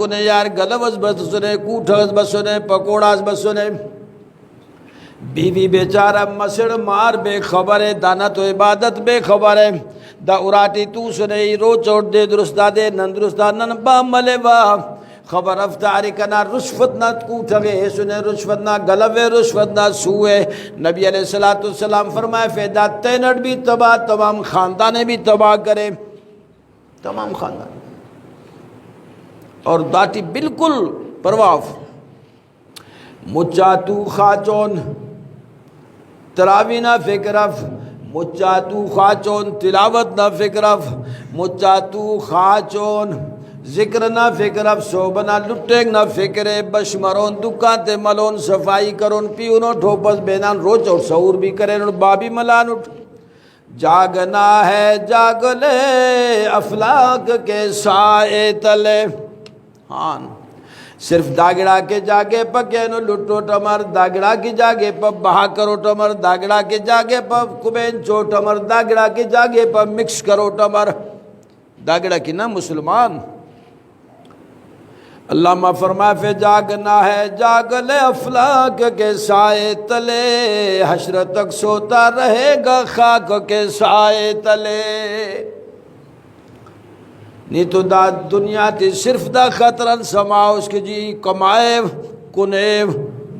کنے یار گلوز بسنے کوٹھز بسنے پکوڑاز بسنے بیوی بیچارہ مسڑ مار بے خبر ہے دانا تو عبادت بے خبر ہے دا اراتی تو سنے رو چوٹ دے درستہ دے نن درستہ نن با ملے با خبر افطاری کنا رشوت نہ کوٹھگے سنے رشوت نہ گلوے رشوت نہ سوئے نبی علیہ السلام فرمائے فیدہ تینٹ بھی تباہ تمام خاندانے بھی تباہ کرے تمام خاندان اور داتی بالکل پرواف مچاتو خاچون تراوی نہ فکرف مچاتو خاچون تلاوت نہ فکرف مچاتو خاچون ذکر نہ فکرف صوبنا لٹنگ نہ فکرے بشمرون دکان تے ملون صفائی کرون پیونو ٹھوپس بینان روچ اور سعور بھی کرے بابی ملان اٹھ جاگنا ہے جاگ لے افلاک کے سائے تلے ہاں صرف داگڑا کے جاگے پا کینو لٹو ٹمر داگڑا کی جاگے پا بہا کرو ٹمر داگڑا کے جاگے پا کبین چو ٹمر داگڑا کے جاگے پا مکس کرو ٹمر داگڑا کی نا مسلمان علامہ فرمائے فے جاگنا ہے جاگ لے افلاک کے سائے تلے حشر تک سوتا رہے گا خاک کے سائے تلے نہیں تو دا دنیا تی صرف دا خطرن سما اس کے جی کمائے کنے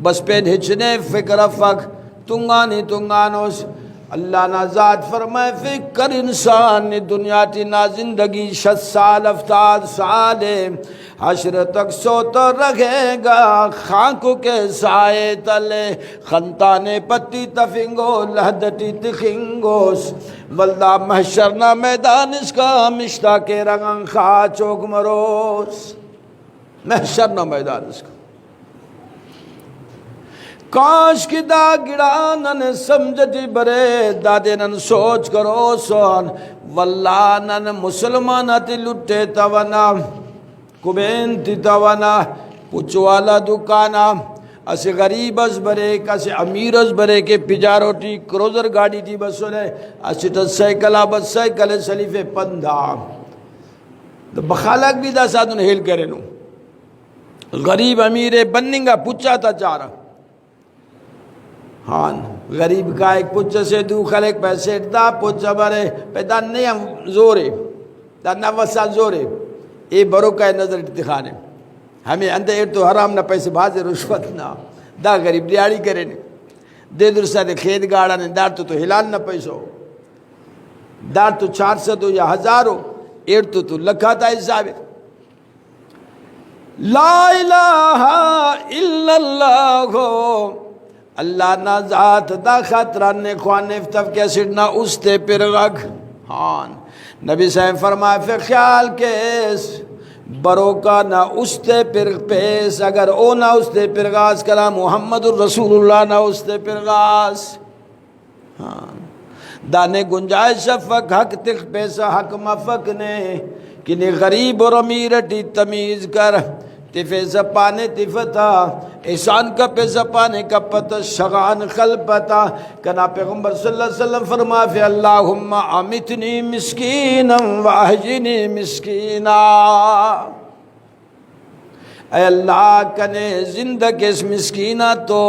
بس پہ ہچنے فکر فک تنگانی تنگانوس اللہ نا ذات فرمائے فکر انسان نے دنیا تی نا زندگی 60 سال 70 سال حشر تک سوتا رکھے گا خاکو کے سائے تلے خنتانے پتی تفنگو لہدٹی تخنگوس والدہ محشرنا میدان اس کا مشتہ کے رنگن خواہ چوک مروس محشرنا میدان اس کا کاش کی دا گڑانن سمجھتی برے دادے نن سوچ کرو سون واللہ نن مسلماناتی لٹے توانا کبین تی توانا پچوالا دکانا اسے غریب از برے کسے امیر از برے کے پجارو ٹی کروزر گاڑی تی بسونے اسے تا سائیکلا بس سائیکل سلیف پندھا بخالک بھی دا ساتھ انہیں ہیل کرے نو غریب امیر بننگا پچا تا چارا ہاں غریب کا ایک پچا سے دو خلق پیسے دا پچا برے پیدا نہیں ہم زورے دا نوسا زورے اے برو کا نظر اتخانے ہمیں اندھے ایر تو حرام نہ پیسے بازے رشوت نہ دا غریب دیاری کرے نے دے درسا دے خید گاڑا نے دار تو ہلال نہ پیسو دار تو 400 یا 1000 ہو ایر تو لکھا تھا حساب لا الہ الا اللہ اللہ نا ذات دا خطران نے خوان نفتف کے سڑنا اس تے پرغگ ہاں نبی صاحب فرمائے فی خیال کیس برو کا نہ اس تے پرغ پیس اگر او نہ اس تے پرغاز کلا محمد الرسول اللہ نہ اس تے پرغاز ہاں دانے گنجائش فک حق تک پیسا حق مفک نے کنی غریب اور امیرٹی تمیز کر تفے زپانے تفتا احسان کا پہ زپانے کا پتہ شغان خلپتا کنا پیغمبر صلی اللہ علیہ وسلم فرما فی اللہم امتنی مسکینا واہجنی مسکینا اے اللہ کنے زندگی اس مسکینہ تو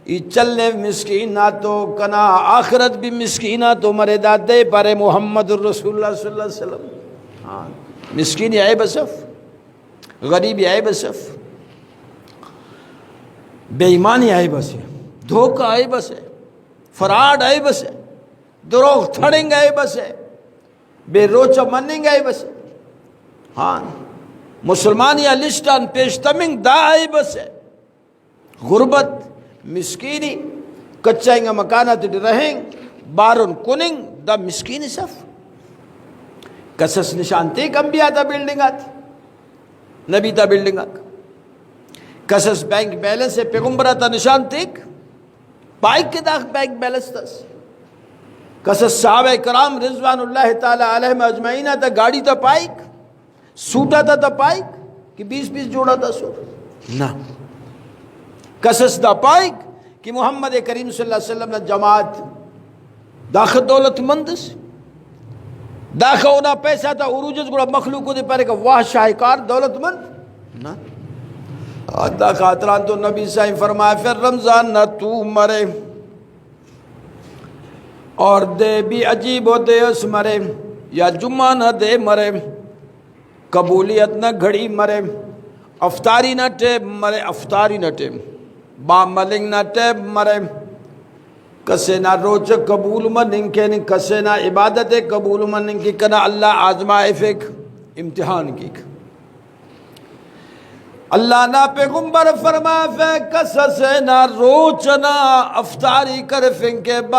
ای چلنے مسکینہ تو کنا آخرت بھی مسکینہ تو مرے دادے پارے محمد الرسول اللہ صلی اللہ علیہ وسلم مسکینی آئے بصف غریبی آئے بصف بے ایمانی آئے بس ہے دھوکہ آئے بس ہے فراڈ آئے بس ہے دروغ تھڑنگ آئے بس ہے بے روچہ مننگ آئے بس ہے ہاں مسلمانی لسٹان پیشتمنگ دا آئے بس ہے غربت مسکینی کچائیں مکانات رہیں بارن کننگ دا مسکینی صف قصص نشانتے کم بھی آتا بلڈنگ آتی نبی تا بلڈنگ آتا قصص بینک بیلنس ہے پیغمبرہ تا نشان تیک بائک کے داخل بینک بیلنس تاس قصص صحابہ کرام رضوان اللہ تعالی علیہ اجمعین تا گاڑی تا پائک سوٹا تا پائک کہ 20 جوڑا تا سوٹ نا قصص دا پائک کہ محمد کریم صلی اللہ علیہ وسلم نے جماعت داخل دولت مندس داخل ہونا پیسہ تا عروجز گوڑا مخلوق دے پارے کہ واہ شاہکار دولت مند نہ آدھا خاطران تو نبی صاحب فرمایا پھر رمضان نہ تو مرے اور دے بھی عجیب ہو دے اس مرے یا جمعہ نہ دے مرے قبولیت نہ گھڑی مرے افطاری نہ ٹیب مرے افطاری نہ ٹیب با ملنگ نہ ٹیب مرے کسے نہ روچ قبول مننگ کے نہیں کسے نہ عبادت قبول مننگ کی کنا اللہ آزمائے فیک امتحان کی اللہ نہ پیغمبر فرما فیک کسے نہ روچ نہ افطاری کر فنکے